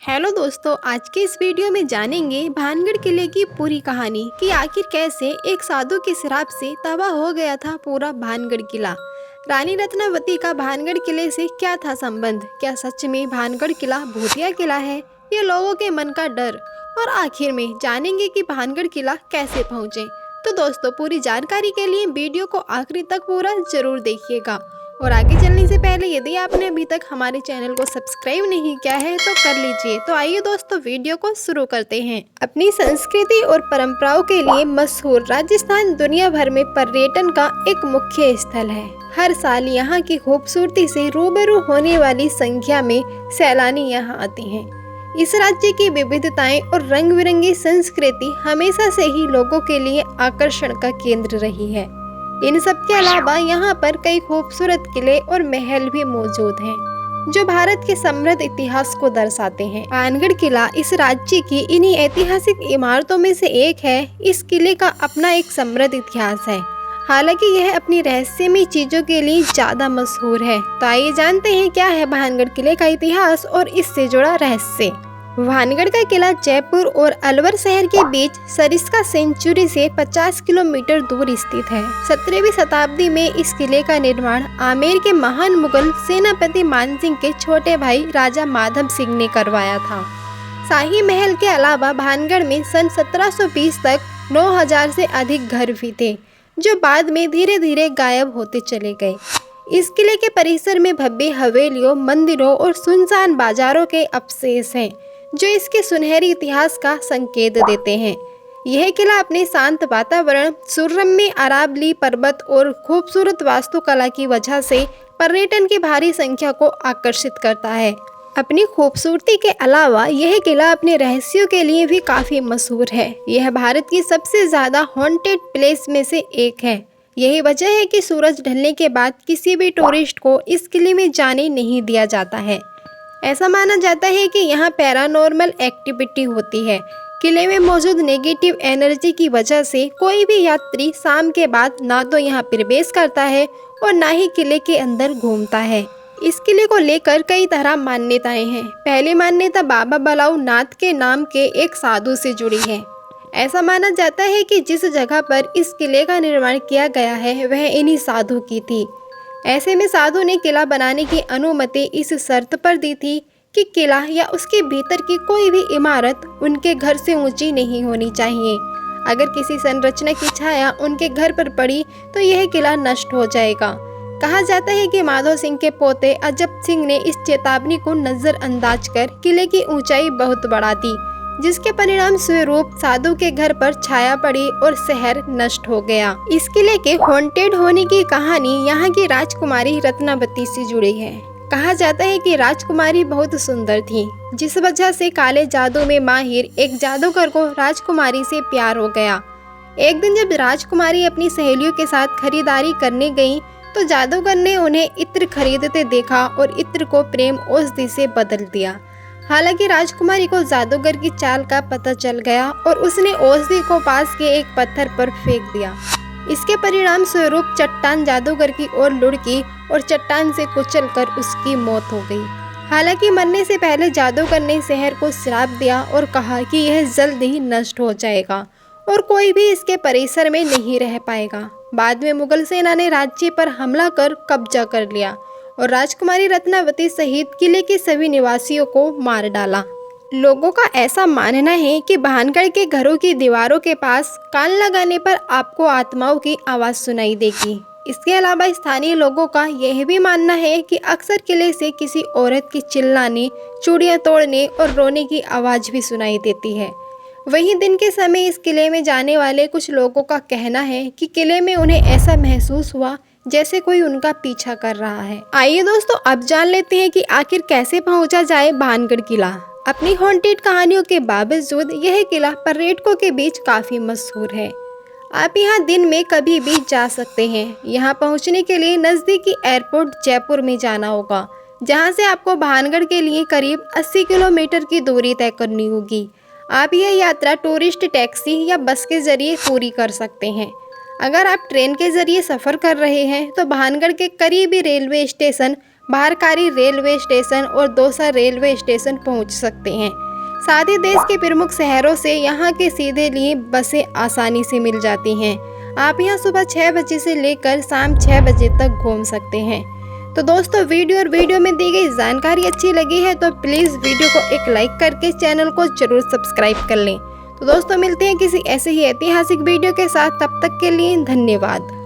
Hello दोस्तों, आज के इस वीडियो में जानेंगे भानगढ़ किले की पूरी कहानी कि आखिर कैसे एक साधु के श्राप से तबाह हो गया था पूरा भानगढ़ किला। रानी रत्नावती का भानगढ़ किले से क्या था संबंध? क्या सच में भानगढ़ किला भूतिया किला है या लोगों के मन का डर? और आखिर में जानेंगे कि भानगढ़ किला कैसे पहुँचे। तो दोस्तों, पूरी जानकारी के लिए वीडियो को आखिरी तक पूरा जरूर देखिएगा। और आगे चलने से पहले यदि आपने अभी तक हमारे चैनल को सब्सक्राइब नहीं किया है तो कर लीजिए। तो आइए दोस्तों, वीडियो को शुरू करते हैं। अपनी संस्कृति और परंपराओं के लिए मशहूर राजस्थान दुनिया भर में पर्यटन का एक मुख्य स्थल है। हर साल यहाँ की खूबसूरती से रूबरू होने वाली संख्या में सैलानी यहाँ आते हैं। इस राज्य की विविधताएं और रंग बिरंगी संस्कृति हमेशा से ही लोगों के लिए आकर्षण का केंद्र रही है। इन सब के अलावा यहाँ पर कई खूबसूरत किले और महल भी मौजूद हैं, जो भारत के समृद्ध इतिहास को दर्शाते हैं। भानगढ़ किला इस राज्य की इन्हीं ऐतिहासिक इमारतों में से एक है। इस किले का अपना एक समृद्ध इतिहास है, हालांकि यह अपनी रहस्यमयी चीजों के लिए ज्यादा मशहूर है। तो आइए जानते हैं क्या है भानगढ़ किले का इतिहास और इससे जुड़ा रहस्य। भानगढ़ का किला जयपुर और अलवर शहर के बीच सरिस्का सेंचुरी से 50 किलोमीटर दूर स्थित है। 17वीं शताब्दी में इस किले का निर्माण आमेर के महान मुगल सेनापति मानसिंह के छोटे भाई राजा माधव सिंह ने करवाया था। शाही महल के अलावा भानगढ़ में सन 1720 तक 9000 से अधिक घर भी थे, जो बाद में धीरे धीरे गायब होते चले गए। इस किले के परिसर में भव्य हवेलियों, मंदिरों और सुनसान बाजारों के अवशेष हैं, जो इसके सुनहरी इतिहास का संकेत देते हैं। यह किला अपने शांत वातावरण, सुरम्य अरावली पर्वत और खूबसूरत वास्तुकला की वजह से पर्यटन की भारी संख्या को आकर्षित करता है। अपनी खूबसूरती के अलावा यह किला अपने रहस्यों के लिए भी काफी मशहूर है। यह भारत की सबसे ज्यादा हॉन्टेड प्लेस में से एक है। यही वजह है कि सूरज ढलने के बाद किसी भी टूरिस्ट को इस किले में जाने नहीं दिया जाता है। ऐसा माना जाता है कि यहाँ पैरानॉर्मल एक्टिविटी होती है। किले में मौजूद नेगेटिव एनर्जी की वजह से कोई भी यात्री शाम के बाद ना तो यहाँ प्रवेश करता है और ना ही किले के अंदर घूमता है। इस किले को लेकर कई तरह मान्यताएं हैं। पहली मान्यता बाबा बलाऊ नाथ के नाम के एक साधु से जुड़ी है। ऐसा माना जाता है कि जिस जगह पर इस किले का निर्माण किया गया है वह इन्हीं साधु की थी। ऐसे में साधु ने किला बनाने की अनुमति इस शर्त पर दी थी कि किला या उसके भीतर की कोई भी इमारत उनके घर से ऊंची नहीं होनी चाहिए। अगर किसी संरचना की छाया उनके घर पर पड़ी तो यह किला नष्ट हो जाएगा। कहा जाता है कि माधो सिंह के पोते अजब सिंह ने इस चेतावनी को नजरअंदाज कर किले की ऊंचाई बहुत बढ़ा दी, जिसके परिणाम स्वरूप साधु के घर पर छाया पड़ी और शहर नष्ट हो गया। इस किले के हॉन्टेड होने की कहानी यहाँ की राजकुमारी रत्नावती से जुड़ी है। कहा जाता है कि राजकुमारी बहुत सुंदर थी, जिस वजह से काले जादू में माहिर एक जादूगर को राजकुमारी से प्यार हो गया। एक दिन जब राजकुमारी अपनी सहेलियों के साथ खरीदारी करने गई तो जादूगर ने उन्हें इत्र खरीदते देखा और इत्र को प्रेम औषधि से बदल दिया। हालांकि राजकुमारी को जादूगर की चाल का पता चल गया और उसने औषधि को पास के एक पत्थर पर फेंक दिया। इसके परिणाम स्वरूप चट्टान जादूगर की ओर लुढ़की और चट्टान से कुचलकर उसकी मौत हो गई। हालांकि मरने से पहले जादूगर ने शहर को श्राप दिया और कहा कि यह जल्द ही नष्ट हो जाएगा और कोई भी इसके परिसर में नहीं रह पाएगा। बाद में मुगल सेना ने राज्य पर हमला कर कब्जा कर लिया और राजकुमारी रत्नावती सहित किले के सभी निवासियों को मार डाला। लोगों का ऐसा मानना है कि भानगढ़ के घरों की दीवारों के पास कान लगाने पर आपको आत्माओं की आवाज़ सुनाई देगी। इसके अलावा स्थानीय लोगों का यह भी मानना है कि अक्सर किले से किसी औरत की चिल्लाने, चूड़ियाँ तोड़ने और रोने की आवाज़ भी सुनाई देती है। वहीं दिन के समय इस किले में जाने वाले कुछ लोगों का कहना है कि किले में उन्हें ऐसा महसूस हुआ जैसे कोई उनका पीछा कर रहा है। आइए दोस्तों, अब जान लेते हैं कि आखिर कैसे पहुंचा जाए भानगढ़ किला। अपनी हॉन्टेड कहानियों के बावजूद यह किला पर्यटकों के बीच काफी मशहूर है। आप यहाँ दिन में कभी भी जा सकते हैं। यहाँ पहुँचने के लिए नज़दीकी एयरपोर्ट जयपुर में जाना होगा, जहाँ से आपको भानगढ़ के लिए करीब 80 किलोमीटर की दूरी तय करनी होगी। आप यह यात्रा टूरिस्ट टैक्सी या बस के जरिए पूरी कर सकते हैं। अगर आप ट्रेन के जरिए सफ़र कर रहे हैं तो भानगढ़ के करीबी रेलवे स्टेशन भारकारी रेलवे स्टेशन और दौसा रेलवे स्टेशन पहुंच सकते हैं। साथ ही देश के प्रमुख शहरों से यहाँ के सीधे लिए बसें आसानी से मिल जाती हैं। आप यहाँ सुबह 6 बजे से लेकर शाम 6 बजे तक घूम सकते हैं। तो दोस्तों वीडियो में दी गई जानकारी अच्छी लगी है तो प्लीज़ वीडियो को एक लाइक करके चैनल को जरूर सब्सक्राइब कर लें। तो दोस्तों मिलते हैं किसी ऐसे ही ऐतिहासिक वीडियो के साथ, तब तक के लिए धन्यवाद।